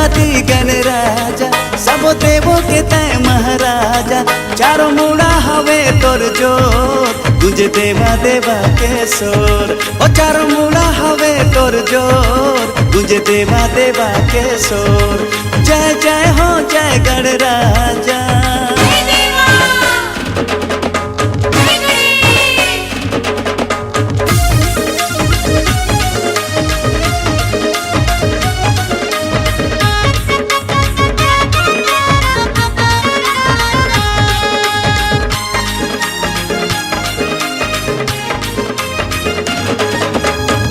गणपति गणराजा सब देवों के तय महाराजा। चारों मुड़ा हवे तोर जोर तुझे देवा देवा के सोर। ओ चारों मुड़ा हवे तोर जोर तुझे देवा देवा के सोर। जय जय हो जय गणराजा।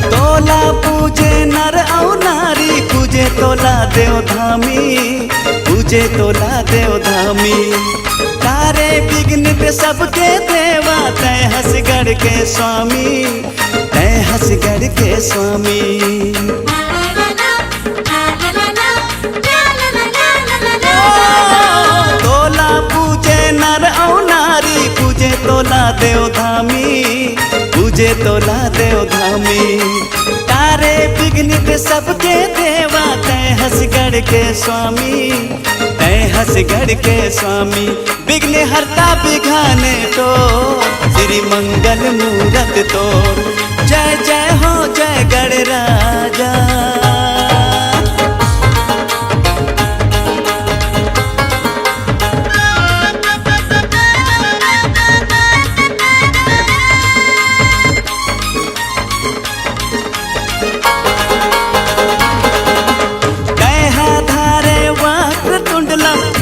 तोला पूजे नर और नारी पूजे तोला देव धामी पूजे तोला देव धामी। तारे विघ्न पे सबके देवा तय हंसगढ़ के स्वामी तय हंसगढ़ के स्वामी। तोला पूजे नर और नारी पूजे तोला देव धामी पूजे तोला देव धामी। तारे विघ्न पे सबके देवा तय हंसगढ़ के स्वामी तय हंसगढ़ के स्वामी। विघ्न हरता बिघाने तो श्री मंगल मूरत तोर। जय जय हो जय गणराजा।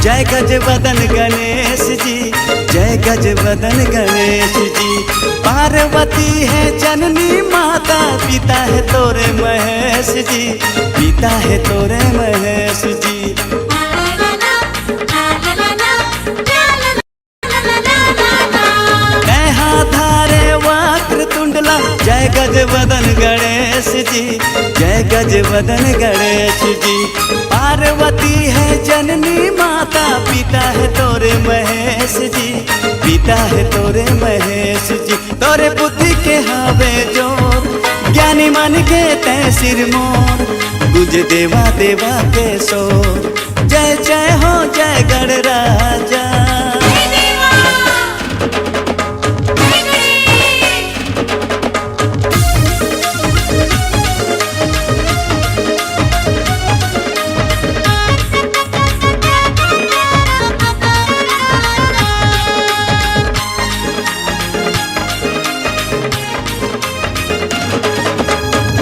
जय गजवदन गणेश जी जय गजवदन गणेश जी। पार्वती है जननी माता पिता है तोरे महेश जी पिता है तोरे महेश जी। धारे वक्र तुंडला जय गजवदन गणेश जी जय गजवदन गणेश जी। पार्वती है जननी माता पिता है तोरे महेश जी पिता है तोरे महेश जी। तोरे बुद्धि के हावे जोर ज्ञानी मन के तय सिर मोर गुज देवा देवा के सोर। जय जय हो जय गणराजा।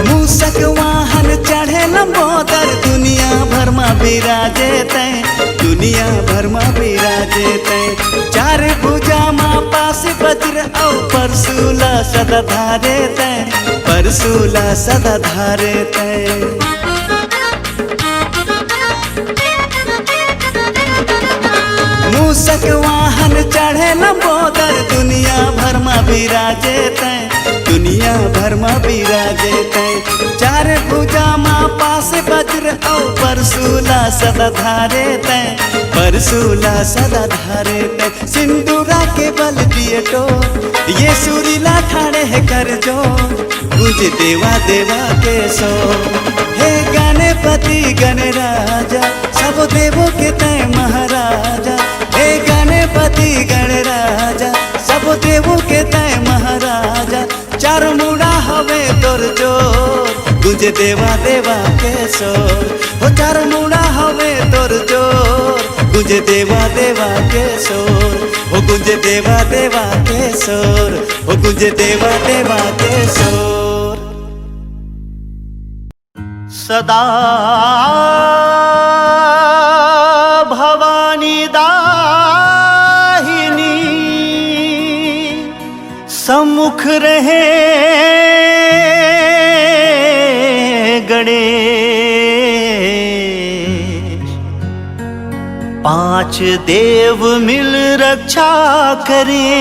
मूषक वाहन चढ़े लंबोदर दुनिया भर में विराजे तय दुनिया भर में विराजे तय। चार भुजा माँ पास वज्र और परशूला सदा धारे तय परशूला सदा धारे तय। मूषक वाहन चढ़े लंबोदर दुनिया भर में विराजे तय दुनिया भर में विराजे तय। चार भुजा माँ पास वज्र और परशूला सदा धारे तय परशूला सदा धारे तय। सिंदूरा के बल दिए तो ये सुरीला ठाड़े है कर जो गुज देवा देवा के सो। हे गणपति गणराजा सब देवों के तय महाराजा। हे गणपति गणराजा सब देवों के तय महाराजा। चार मुड़ा हवे तोर जोर गुज देवा देवा के सोर। हो चार मुड़ा हवे तोर जोर गुज देवा देवा के सोर। हो गुज देवा देवा के सोर हो गुज देवा देवा के सोर। सदा भवानी दाहिनी सम्मुख रहे गणेश। पांच देव मिल रक्षा करें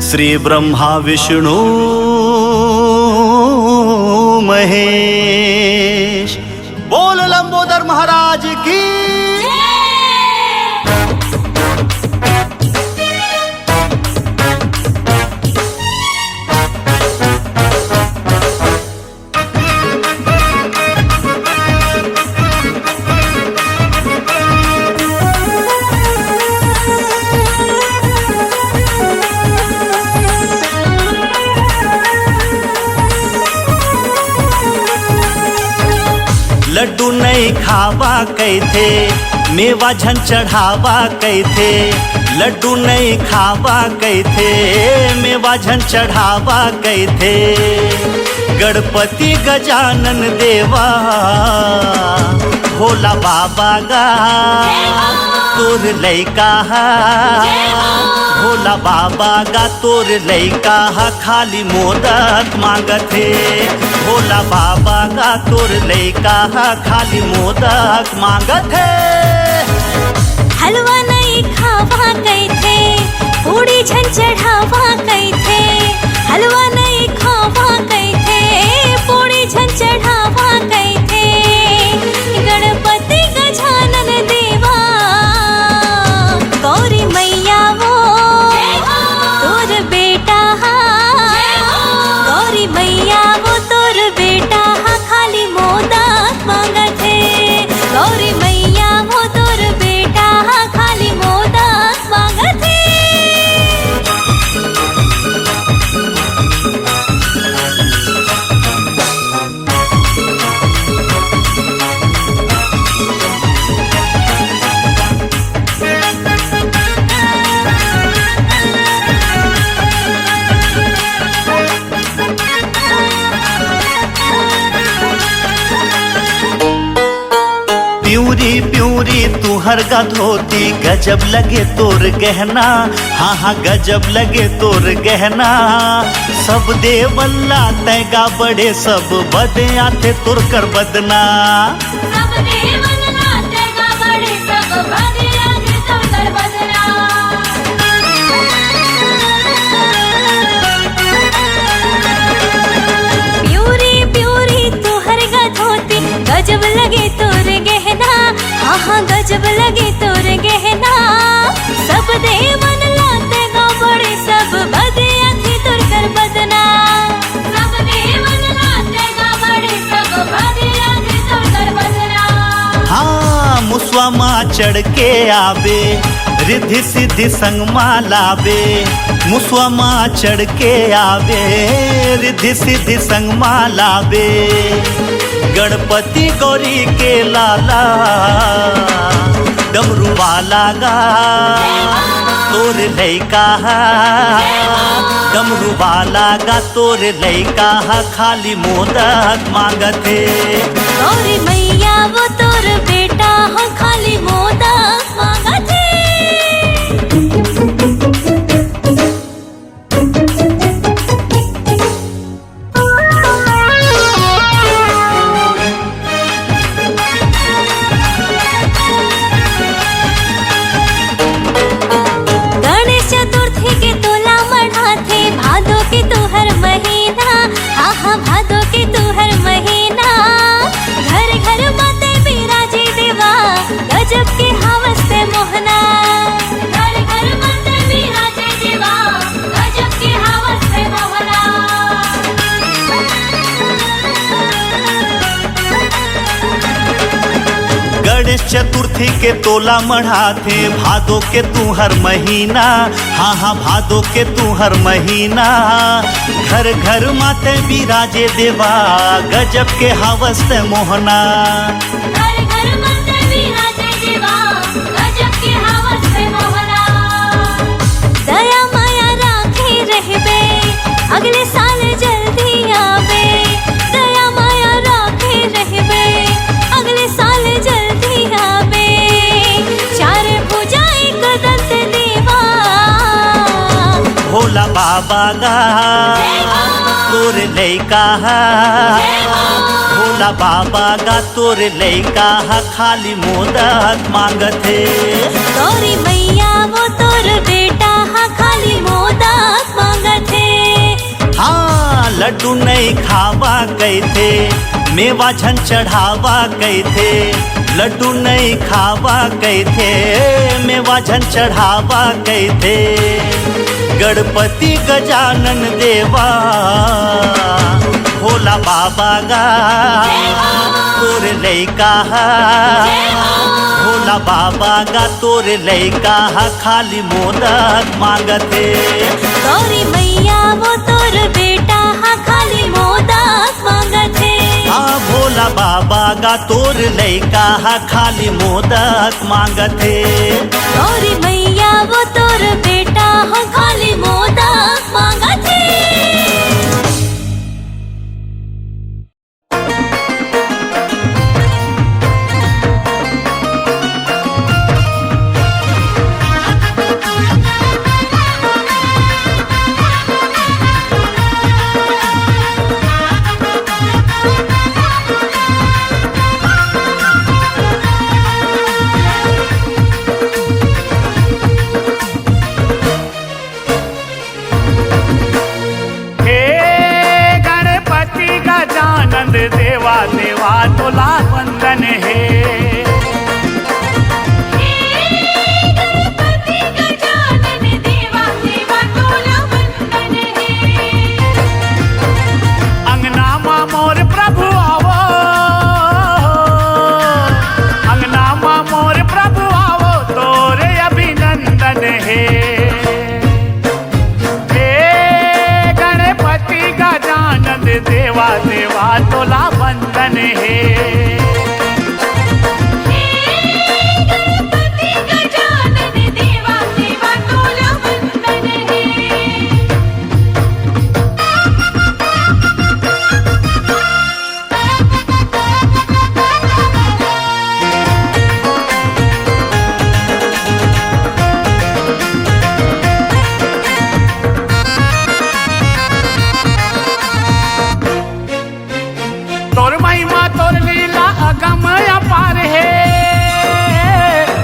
श्री ब्रह्मा विष्णु महेश। बोल लंबोदर महाराज की। खावा कैथे, मेवा झन चढ़ावा कैथे, लड्डू नहीं खावा कैथे, मेवा झन चढ़ावा कैथे। गणपति गजानन देवा भोला बाबा गा तोर लैका भोला बाबा गा तोर लैका खाली मोदक मांगत हे। भोला बाबा गा तोर लैका खाली मोदक मांगत है। हलवा नहीं खावा कैथे, पूड़ी झन चढ़ावा कैथे, हलवा नहीं खावा कैथे, पूड़ी झन चढ़ावा कैथे। गणपति गजानन देवा गौरी मैया वो तोर बेटा, गौरी मैया वो तोर बेटा खाली मोदक मांगत है। गौरी मैया वो तोर बेटा खाली मोदक मांगत है। प्यूरी प्यूरी तुहर गा धोती गजब लगे तोर गहना, हाँ हाँ गजब लगे तोर गहना। सब देवल्ला तैगा बड़े सब बदे आते तुर कर बदना। सब देवल्ला तैगा बड़े सब बदे आते तुर कर बदना। प्यूरी प्यूरी तुहर गा धोती गजब लगे तोर गहना, हाँ हाँ गजब लगे तोर गहना। सब देवन लाते गो बड़े सब बदे आथे तुर कर बदना। सब देवन लाते गो बड़े सब बदे आथे तुर कर बदना। हाँ मुसवा माँ चढ़ के आवे, रिद्धि सिद्धि संग माँ लावे। मुसवा माँ चढ़ के आवे, रिद्धि सिद्धि संग माँ लावे। गणपति गौरी के लाला डमरू वाला गा तोर लैका, डमरू वाला गा तोर लैका खाली मोदक मांगत है। गौरी मैया वो तोर बेटा खाली मोदक मांगत है। भादो के तू हर महीना घर घर माते बिराजे देवा गजब के हवस से मोहना। घर घर माते बिराजे देवा गजब के हवस से मोहना। गणेश चतुर्थी के तोला मढ़ाथे, भादो के तू हर महीना, हाँ हाँ भादो के तू हर महीना। घर घर माते बिराजे देवा गजब के हवस से मोहना। घर घर माते बिराजे देवा गजब के हवस से मोहना। दया माया राखे रहबे अगले साल जल्दी आवे। दया माया राखे रहबे अगले साल जल्दी आवे। चार भुजा एक दंत देवा भोला बाबा गा तोर लैका, भोला बाबा गा तोर लैका खाली मोदक मांगत है। गौरी मैया वो तोर बेटा खाली मोदक मांगत है। हाँ लड्डू नहीं खावा कैथे, मेवा झन चढ़ावा कैथे, लड्डू नहीं खावा कैथे, मेवा झन चढ़ावा कैथे। गणपति गजानन देवा भोला बाबा गा तोर लैका, भोला बाबा गा तोर लैका खाली मोदक मांगत है। गौरी मैया वो तोर बेटा खाली मोदक मांगत है। हाँ भोला बाबा गा तोर लैका हा खाली मोदक मांगत हे। गौरी मैया वो तोर बेटा हो खाली मोदक मांगत है। देवा देवा तोला वंदन है। गणपति गजानन देवा देवा तोला वंदन है। अंगना माँ मोर प्रभु आवो, अंगना माँ मोर प्रभु आवो तोरे अभिनंदन है। गणपति गजानन देवा देवा तोला वंदन है। गणपति गजानन देवा देवा तोला वंदन है। तोर महिमा तोर लीला अगम अपार है।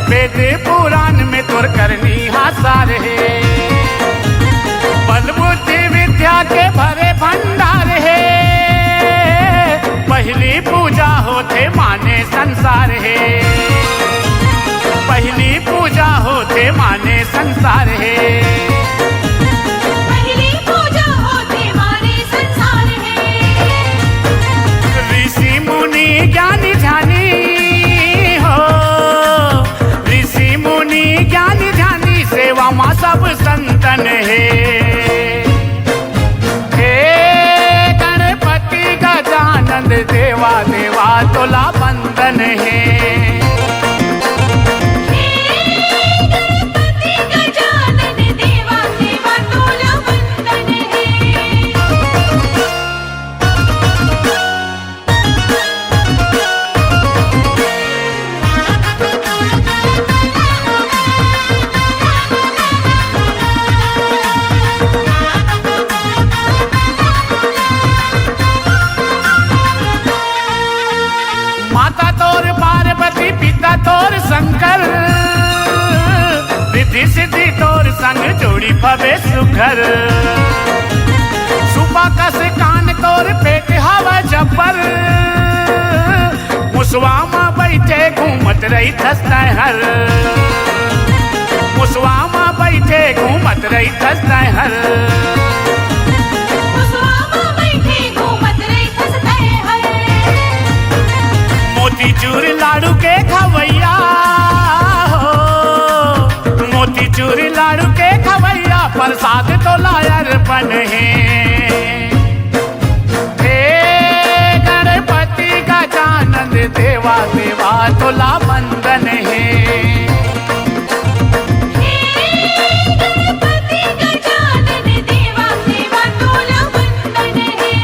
वेद पुराण में तोर करनी हासार है। बल बुद्धि विद्या के भरे भंडार है। पहली पूजा होते माने संसार है। पहली पूजा होते माने संसार है। पहली पूजा होते माने संसार है। ऋषि मुनि ज्ञानी ध्यानी हो, ऋषि मुनि ज्ञानी ध्यानी सेवा माँ सब संतन है। हे गणपति गजानन देवा देवा तोला वंदन है। गणपति गजानन देवा देवा तोला वंदन है। माता तोर पार्वती पिता तोर शंकर, रिद्धि सिद्धि तोर संग जोड़ी भवे सुघर। सुबह कस कान तोर पेट हवा जब्बर, मुसवा माँ बैठे घूमत रही थसता हर। मुसवा माँ बैठे घूमत रही थसता हर। मुसवा बैठे घूमत रही थसता हर। मोतीचूर लाडू के खवैया हो, मोतीचूर लाडू के खवैया प्रसाद तो लायर बन है। हे गणपति गजानन देवा देवा तोला वंदन है। गणपति गजानन देवा देवा तोला वंदन है।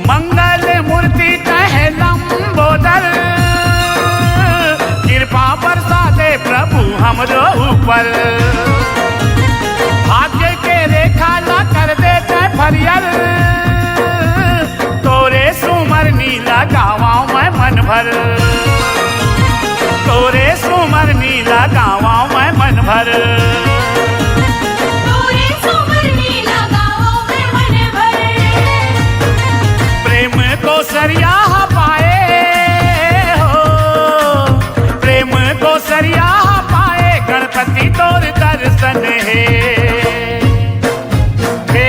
मंगल मूर्ति कहे लंबोदर, कृपा बरसा दे प्रभु हमरो ऊपर। भाग्य के रेखा ला कर दे फरियल, तोरे सुमर नीला गावा मैं मन भर। तोरे सुमर नीला गावा मैं मन भर। तोरे सुमर नीला गाओ में मन भर। प्रेम को सरिया पाए हो, प्रेम को सरिया पाए गणपति तोर दर्शन है। हे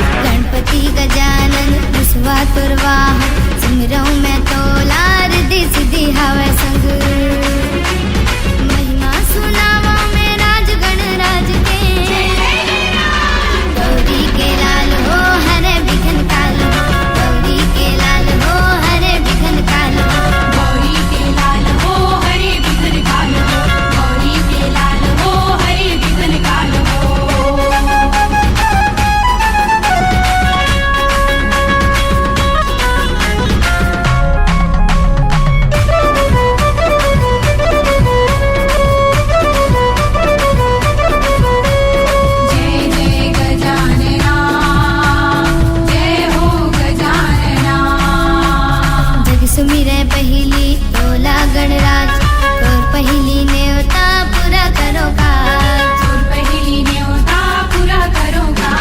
गणपति गजानन मुसवा तुरवाह सिमरऊं मैं तोला रिद्धि सिद्धि हवै संग महिमा सुनावा मैं राज गणराज के गौरी के लाल हो हरे बिघन काल हो गौरी के लाल हो हरे बिघन काल हो गौरी के लाल हो हरे बिघन काल हो गौरी के लाल हो हरे बिघन काल हो जय जय गजानना जय हो गजानना जग सुमिरै पहिली तोला गणराज तोर पहिली नेवता पूरा करो काज और पहली न्योता पूरा करोगा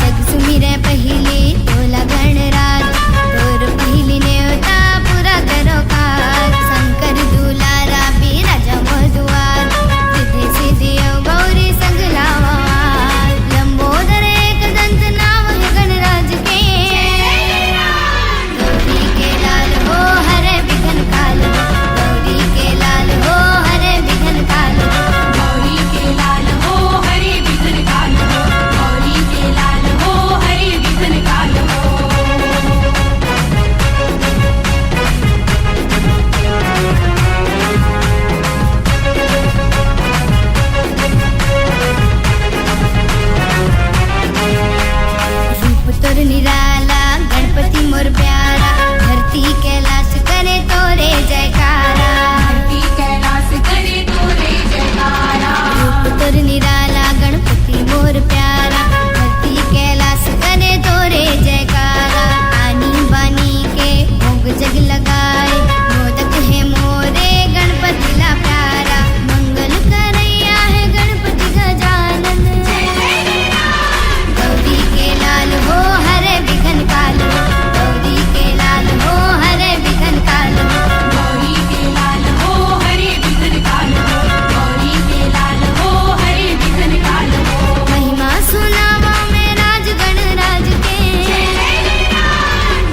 जग सुमिरै पहिली तोला गणराज तोर पहिली नेवता पूरा करो काज शंकर दुलारा भी राजा मधुआर सिद्धि सिद्धि गौरी संग लावार लंबोदर एक दंत नाम है गणराज के गौरी के लाल हो हरे बिघन काल हो गौरी के लाल हो हरे बिघन काल हो गौरी के लाल हो हरे बिघन काल हो गौरी के लाल हो हरे बिघन काल हो रूप तोर निराला गणपति मोर प्यारा धरती कैलाश करे तोरे जयकारा धरती कैलाश करे तोरे जयकारा रूप तोर निराला गणपति मोर प्यारा धरती कैलाश करे तोरे जयकारा आनी बानी के भोग जग लगाए मोदक है मोरे गणपति ला प्यारा मंगल करैया है गणपति गजानन गौरी के लाल हो हरे बिघन काल हो गौरी के लाल हो हरे बिघन काल हो गौरी के लाल हो हरे बिघन काल हो गौरी के लाल हो हरे बिघन काल हो महिमा सुनावा मैं राज गणराज के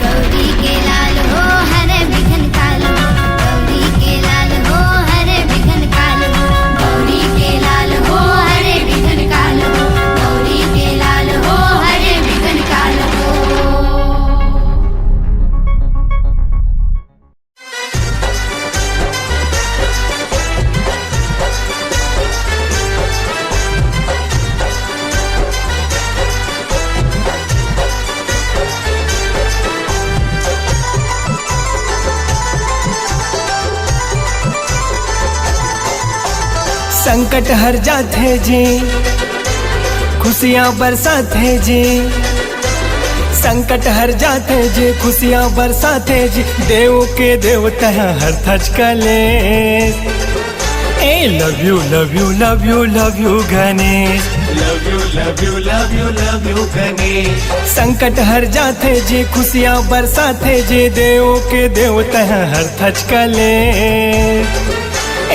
गौरी के लाल हो हरे बिघन काल हो गौरी के लाल हो हरे बिघन काल हो गौरी के लाल हो हरे बिघन काल हो गौरी के लाल हो हरे बिघन काल हो संकट हर जाते जी खुशियाँ बरसाते जी संकट हर जाते जी खुशियाँ बरसाते जी देव के देवता हर थच कले ए love you love you love you love you Ganesh love you love you love you love you Ganesh संकट हर जाते जी खुशियाँ बरसाते जी देव के देवता हर थच कले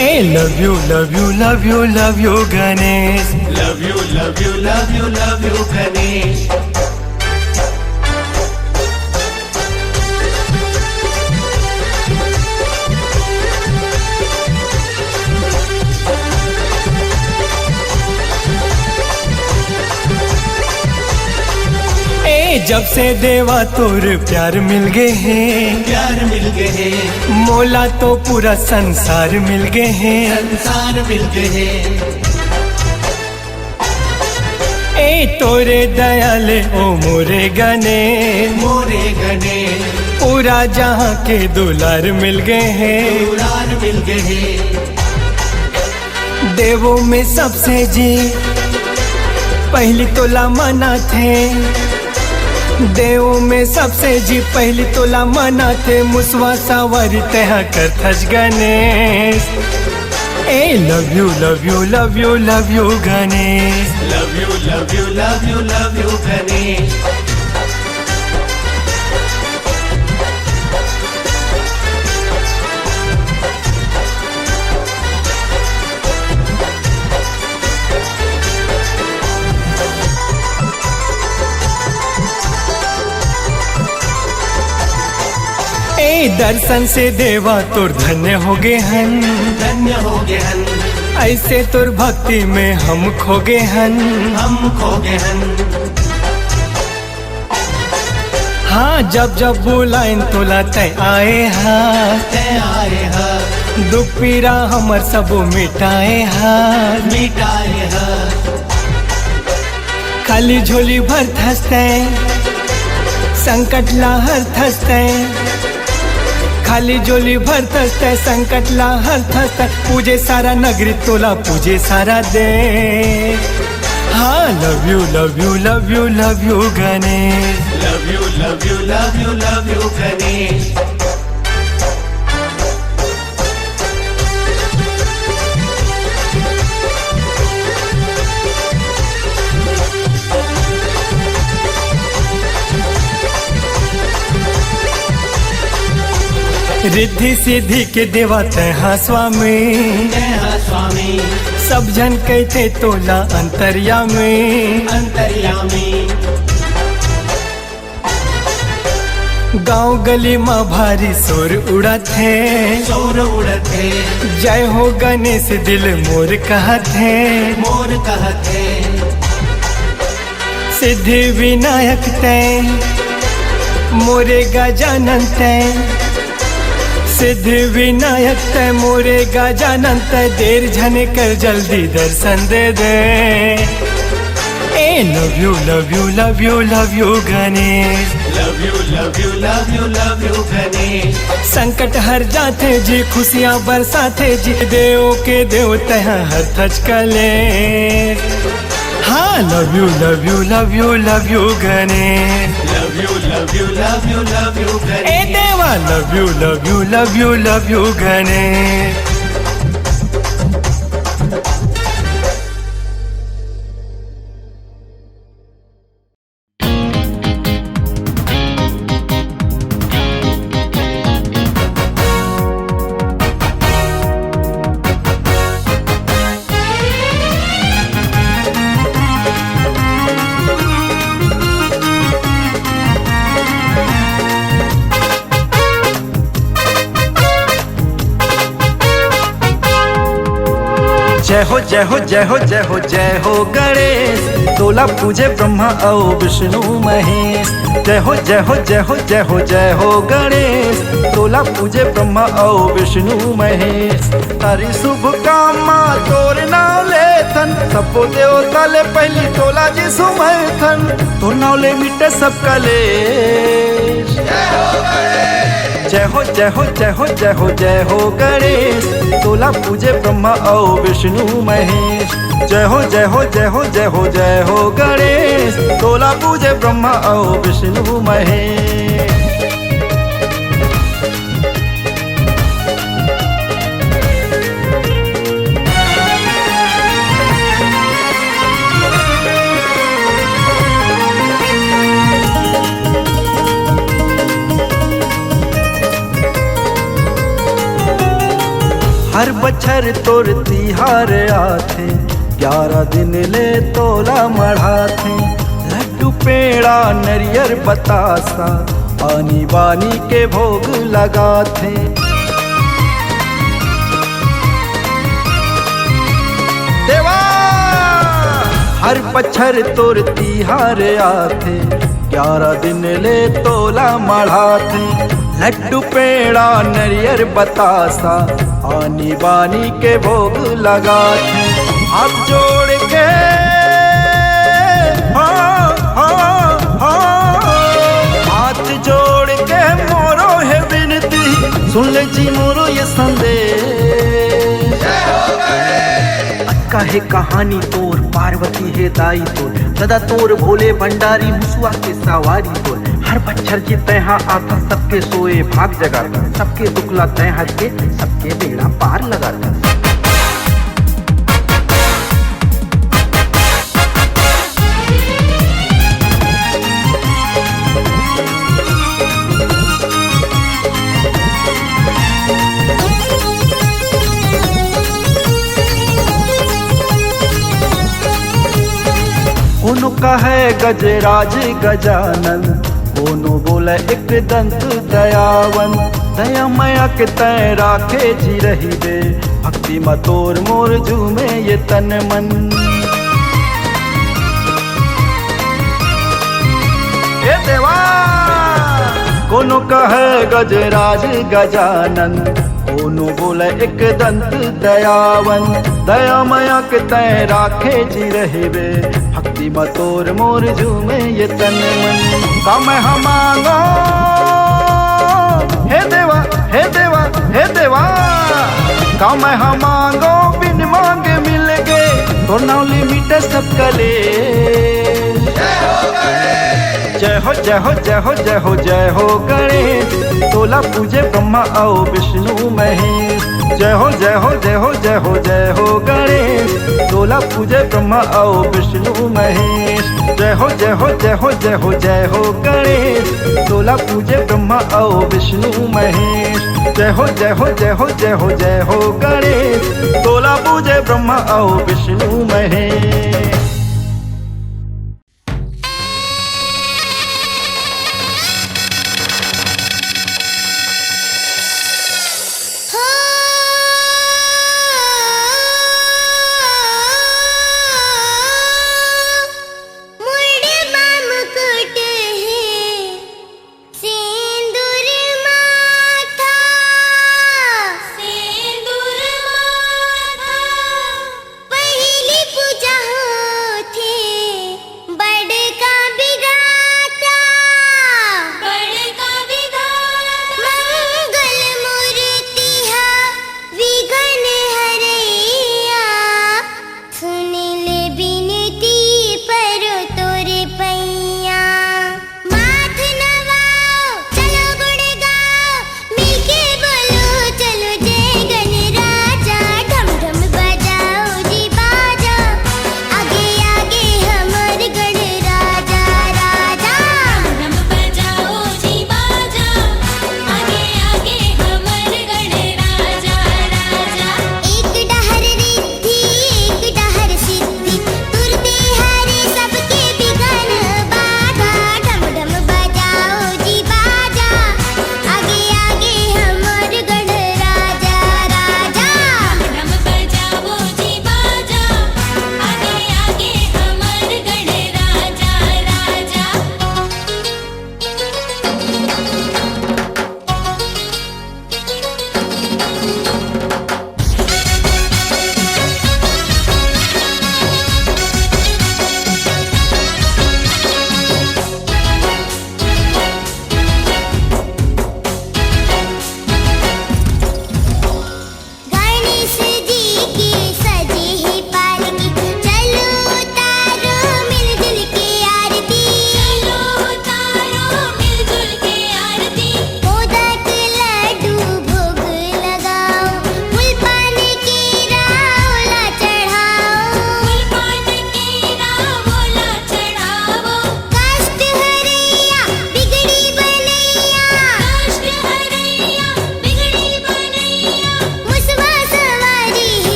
ए love you love you love you love you Ganesh love you love you love you love you Ganesh ए जब से देवा तोर प्यार मिल गए हैं प्यार मिल गए मोला तो पूरा संसार मिल गए हैं संसार मिल गए ए तोरे दयाले ओ मोरे गणेश मोरे गणेश पूरा जहाँ के दुलार मिल गए हैं दुलार मिल गए देवों में सबसे जी पहली तोला मना थे देवों में सबसे जी पहली तोला मना थे मुसवा सवारी तह कर थज गणेश ए love you love you love you love you Ganesh love you love you love you love you Ganesh दर्शन से देवा तोर धन्य हो गे हन, धन्य हो गए हन, ऐसे तोर भक्ति में हम खो गे हन। हम खो गए हन। हाँ जब जब बुलाइन तोला तय आए हाँ, ते आए हा, दुख पीड़ा हमर सबो मिटाए हाँ। मिटाए हा, खाली झोली भर थसते, संकट लाहर थसते, खाली झोली भर थसते, संकट लाहर थसते। पूजे सारा नगरी तोला, पूजे सारा दे। हाँ love you love you love you love you Ganesh. Love you love you love you love you Ganesh. Riddhi Siddhi के देवा तैहा स्वामी, जय हा स्वामी, सब जन कहते तोला अंतर्यामी। अंतर्यामी, गांव गली माँ भारी शोर उड़त है, शोर उड़त है, जय हो गणेश दिल मोर कहत है। मोर कहत है, सिद्धि विनायक तय, मोरे गजानन तय, सिद्धि विनायक तय, मोरे गजानन तय। देर झने कर जल्दी दर्शन दे दे। ए love you love you love you love you Ganesh. Love you love you love you love you Ganesh. संकट हर जाते जी, खुशियाँ बरसाते जी, देव के देव तहाँ हर थच कले। हाँ love you love you love you love you Ganesh. Love you love you love you love you ए गणेश। देवा love you love you love you love you Ganesh. जय हो जय हो जय हो जय हो जय हो गणेश, तोला पूजे ब्रह्मा और विष्णु महेश। जय हो जय हो जय हो जय हो जय हो गणेश, तोला पूजे ब्रह्मा और विष्णु महेश। तारी शुभ कामा तोर नाव लेथन, सबो देवता ले पहली तोला जी सुमैथन। तोर नाव ले मिटे सब कलेश। जय हो जय हो जय हो जय हो जय हो गणेश, तोला पूजे ब्रह्मा और विष्णु महेश। जय हो जय हो जय हो जय हो जय हो गणेश, तोला पूजे ब्रह्मा और विष्णु महेश। हर बछर तोर तिहार आथे, 11 दिन ले तोला मढ़ाथे। लड्डू पेड़ा नरियर बतासा, आनी बानी के भोग लगाथे। देवा हर बछर तोर तिहार आथे, 11 दिन ले तोला मढ़ाथे। लड्डू पेड़ा नरियर बतासा, आनी बानी के भोग लगाते। हाथ जोड़ के हाथ जोड़ के मोरो है विनती, सुन ले जी मोरो ये संदेश। अक्का है कहानी तोर, पार्वती है दाई तोर, सदा तोर भोले भंडारी मुसुआ के सवारी तोर। हर बच्चर जी तैहा आता, सबके सोए भाग जगाता, सबके दुखला तैहा के सबके बेड़ा पार लगाता। कोनो कहे गजराज गजानन, कोनो बोले एक दंत दयावन। दया माया के तय राखे जी रही बे भक्ति में तोर मोर झूमे ये तन मन। ए देवा कोनो कहे गजराज गजानन, कोनो बोले एक दंत दयावन। दया माया के तय राखे जी रहे बे भक्ति में तोर मोर झूमे ये तन मन। का मैं हम मांगो हे देवा हे देवा हे देवा, का मैं हम मांगो बिन मांगे मिल गए तो नाउ लिमिट सब कले। जय हो जय हो जय हो जय हो जय हो गणेश, तोला पूजे ब्रह्मा और विष्णु महेश। जय हो जय हो जय हो जय हो जय हो गणेश, तोला पूजे ब्रह्मा और विष्णु महेश। जय हो जय हो जय हो जय हो जय हो गणेश, तोला पूजे ब्रह्मा और विष्णु महेश। जय हो जय हो जय हो जय हो जय हो गणेश, तोला पूजे ब्रह्मा और विष्णु महेश। पहिली पूजा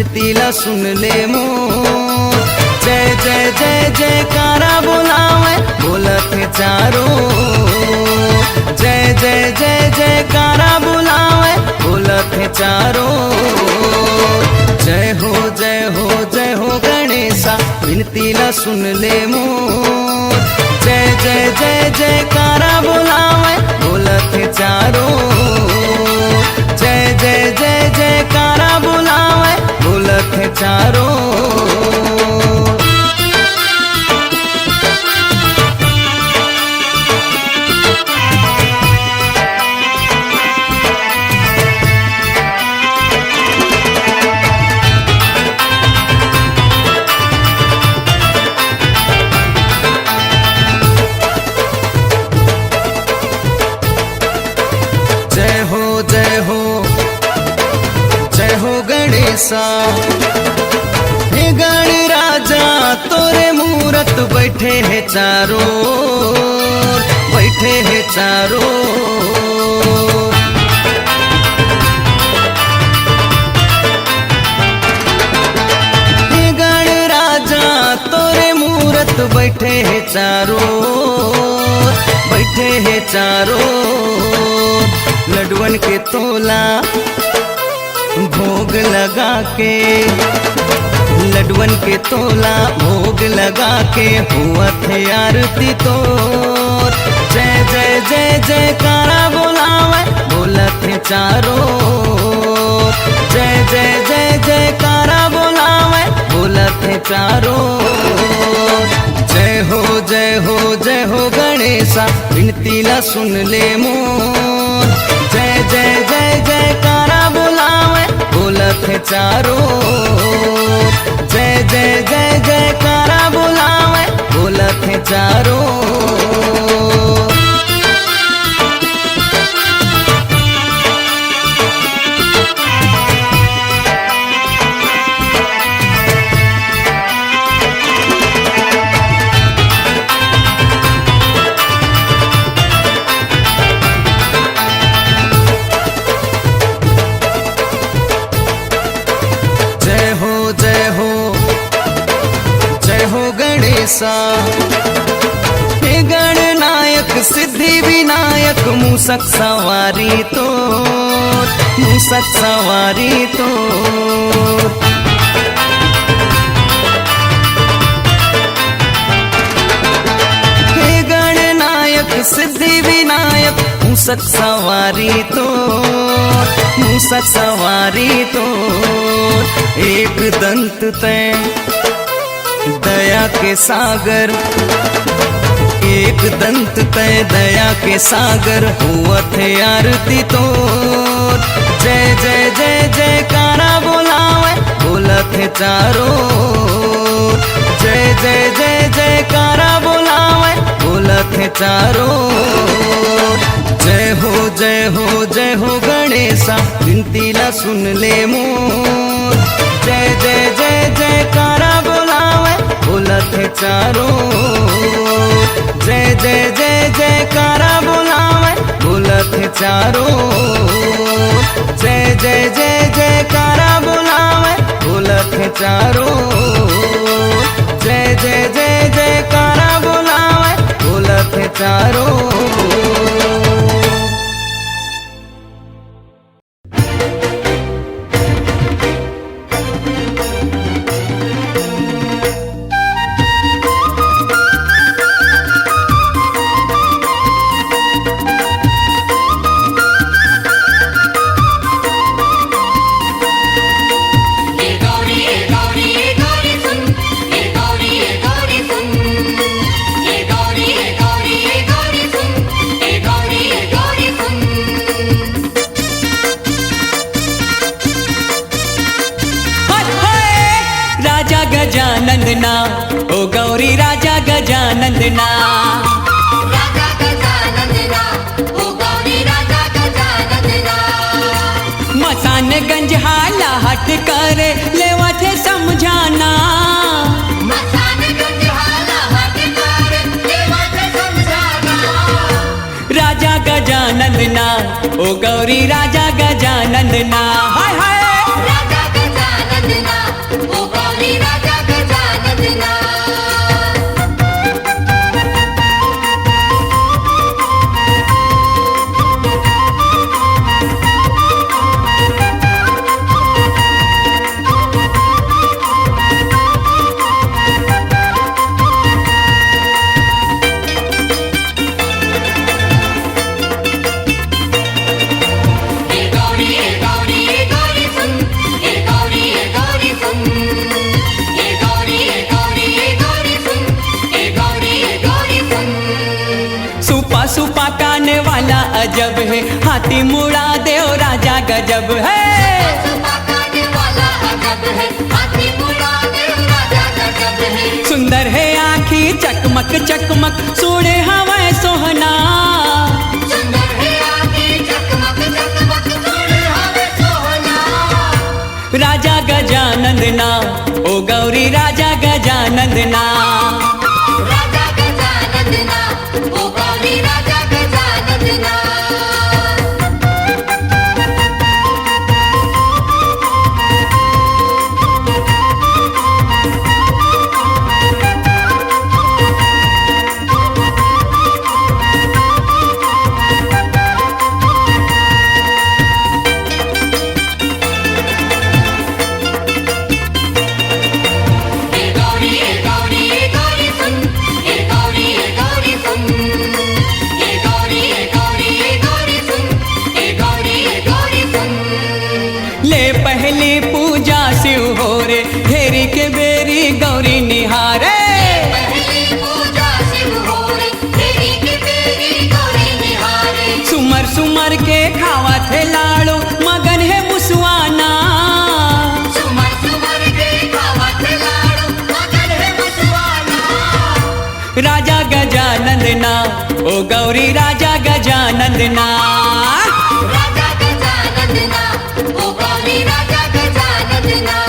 विनती ला सुन ले मोर। जय जय जय जयकारा बुलावे बोलत है चारों। जय जय जय जयकारा बुलावे बोलत है चारों। जय हो जय हो जय हो गणेशा विनती ला सुन ले मोर। जय जय जय जयकारा बुलावे बोलत है चारों। जय जय जय जयकारा बुलावे बोलत है चारों। हे गण राजा तोरे मूरत बैठे है चारों। बैठे है चारों। हे गण राजा तोरे मूरत बैठे है चारों। बैठे है चारों। लडवन के तोला भोग लगा के। लडवन के तोला भोग लगा के हुआ थे आरती तोर। जय जय जय जयकारा बुलावे बोलत है चारों। जय जय जय जयकारा बुलावे बोलत है चारों। जय हो जय हो जय हो गणेशा विनती ला सुन ले मोर। जय जय जय जयकारा बुलावे बोलत है चारों। जय जय जय जयकारा बुलावे बोलत है चारों। हे गणनायक सिद्धि विनायक मूसक सवारी तो। मूसक सवारी तो। हे गणनायक सिद्धि विनायक मूसक सवारी तो। मूसक सवारी तो। एक दंत तय दया के सागर। एक दंत तय दया के सागर हुआ थे आरती तोर। जय जय जय जयकारा बुलावे बोलत है चारों। जय जय जय जयकारा बुलावे बोलत है चारों। जय हो जय हो जय हो गणेशा विनती ला सुन ले मोर। जय जय जय जयकारा बुलावे बोलत है चारों। जय जय जय जयकारा बुलावे बोलत है चारों। जय जय जय जयकारा बुलावे बोलत है चारों। जय जय जय जयकारा बुलावे बोलत है चारों। गजानंदना ओ गौरी राजा गजानंदना। राजा गजानंदना ओ गौरी राजा गजानंदना। मसानगंज हाला हट कर लेवा थे समझाना। मसानगंज हाला हट कर लेवा थे समझाना। राजा गजानंदना ओ गौरी राजा गजानंदना। हाय हाय राजा गजानंदना हाथी मुड़ा देव राजा गजब है। सुंदर है आँखी चकमक चकमक सोड़े हवाएं सोहना। राजा गजानंद ना ओ गौरी राजा गजानंद ना। राजा गजानंद ना ओ गौरी राजा गजानंद ना। पहली पूजा शिव हो रे घेरी के बेरी गौरी निहारे। सुमर सुमर के खावा थे लाड़ो मगन है मुसवाना। राजा गजानंद ना ओ गौरी राजा गजानंद ना। राजा गजानंद ना ओ गौरी राजा गजानंद ना।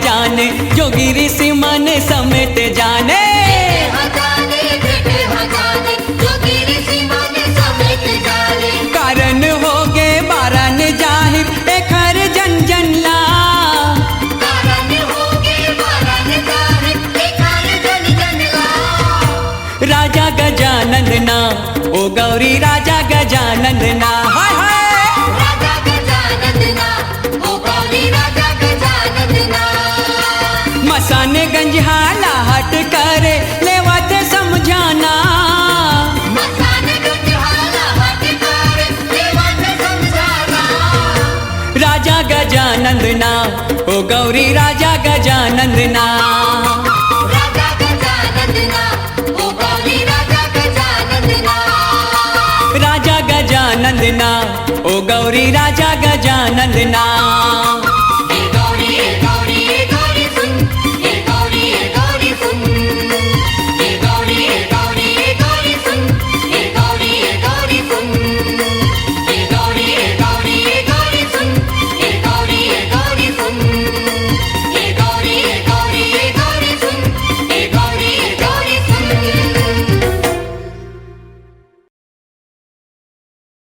जाने जोगी ऋषि मन समेत जाने। कारण हो गे बारन जाहिर एक हर जन जन ला। राजा गजानंद ना ओ गौरी राजा गजानंद ना। हाय हाय राजा गजानंद ना ओ गौरी राजा गजानंद ना। मसाने गंज हाला हट करे लेवत समझाना। राजा गजानंद ना ओ गौरी राजा गजानंद ना।